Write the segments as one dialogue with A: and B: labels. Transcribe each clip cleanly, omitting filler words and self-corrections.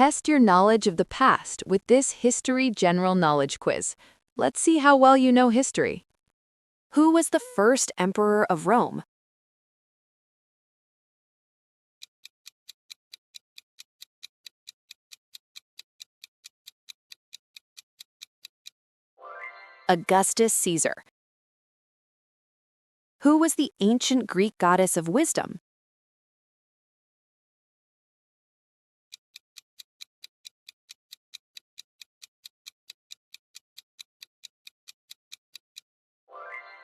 A: Test your knowledge of the past with this History General Knowledge quiz. Let's see how well you know history. Who was the first emperor of Rome? Augustus Caesar. Who was the ancient Greek goddess of wisdom?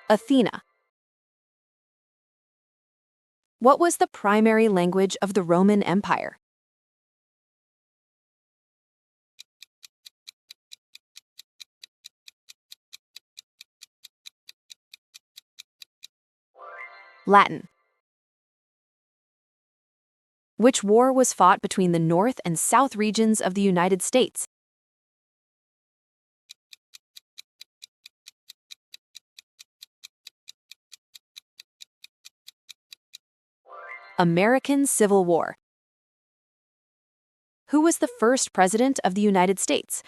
A: Athena. What was the primary language of the Roman Empire? Latin. Which war was fought between the North and South regions of the United States? American Civil War. Who was the first president of the United States?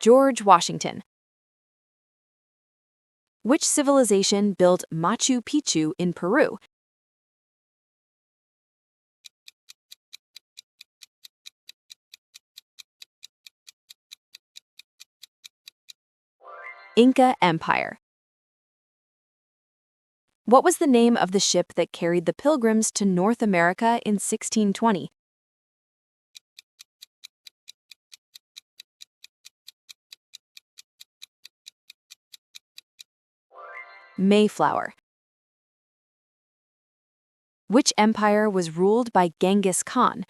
A: George Washington. Which civilization built Machu Picchu in Peru? Inca Empire. What was the name of the ship that carried the Pilgrims to North America in 1620? Mayflower. Which empire was ruled by Genghis Khan?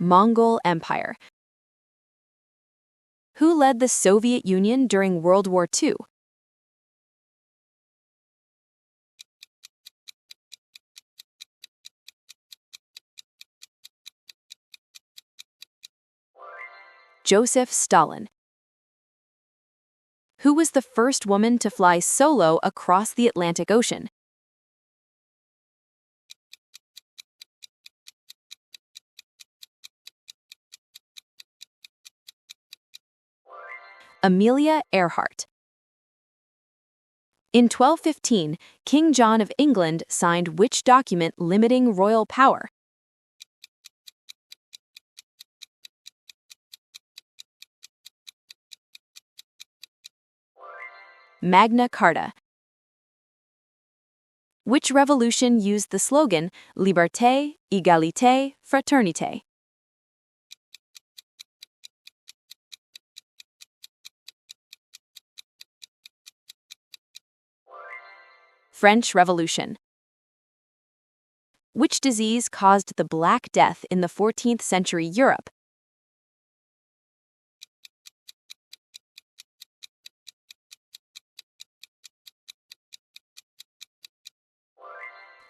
A: Mongol Empire. Who led the Soviet Union during World War II? Joseph Stalin. Who was the first woman to fly solo across the Atlantic Ocean? Amelia Earhart. In 1215, King John of England signed which document limiting royal power? Magna Carta. Which revolution used the slogan Liberté, Égalité, Fraternité? French Revolution. Which disease caused the Black Death in the 14th century Europe?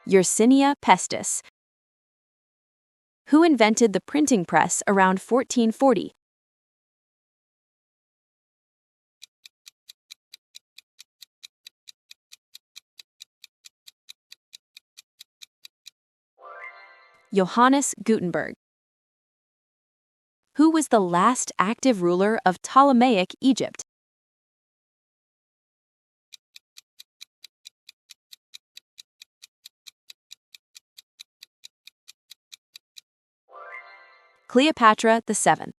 A: Yersinia pestis. Who invented the printing press around 1440? Johannes Gutenberg. Who was the last active ruler of Ptolemaic Egypt? Cleopatra VII.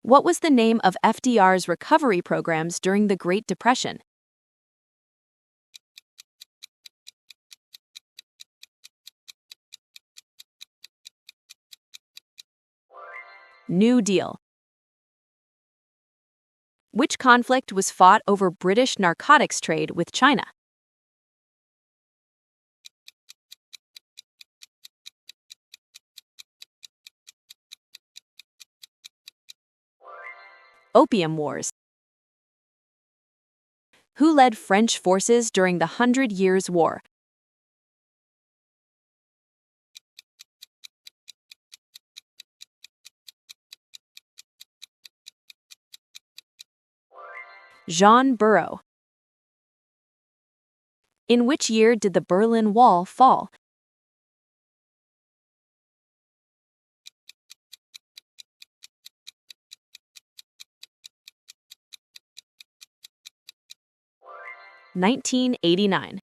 A: What was the name of FDR's recovery programs during the Great Depression? New Deal. Which conflict was fought over British narcotics trade with China? Opium Wars. Who led French forces during the Hundred Years' War? Jean Burrow. In which year did the Berlin Wall fall? (1989).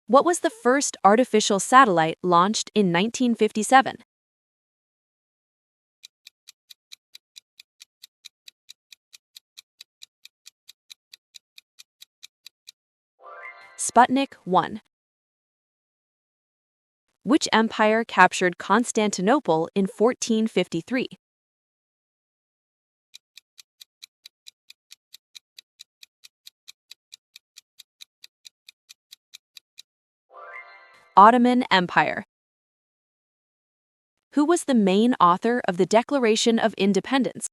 A: What was the first artificial satellite launched in 1957? Sputnik 1. Which empire captured Constantinople in 1453? Ottoman Empire. Who was the main author of the Declaration of Independence?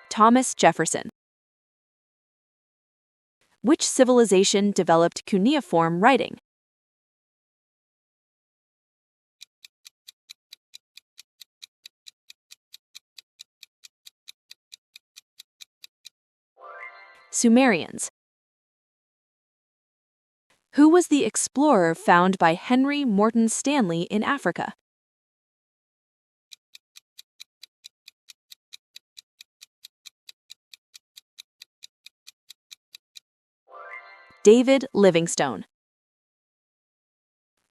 A: Thomas Jefferson. Which civilization developed cuneiform writing? Sumerians. Who was the explorer found by Henry Morton Stanley in Africa? David Livingstone.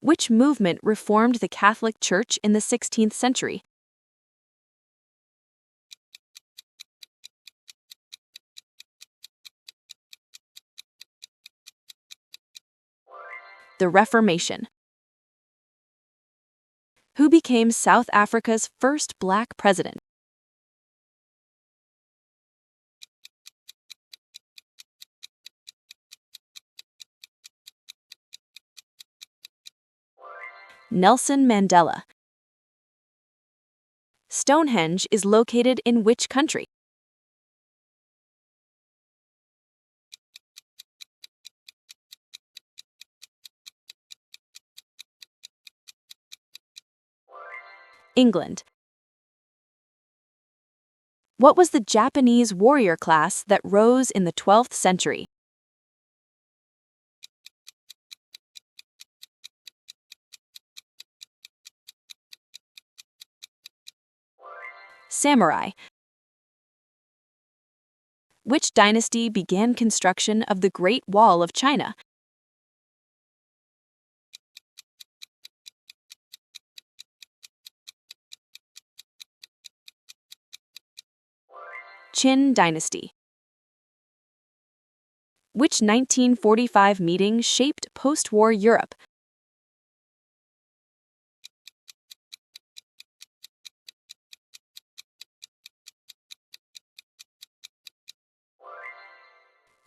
A: Which movement reformed the Catholic Church in the 16th century? The Reformation. Who became South Africa's first black president? Nelson Mandela. Stonehenge is located in which country? England. What was the Japanese warrior class that rose in the 12th century? Samurai. Which dynasty began construction of the Great Wall of China? Qin dynasty. Which 1945 meeting shaped post-war Europe?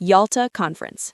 A: Yalta Conference.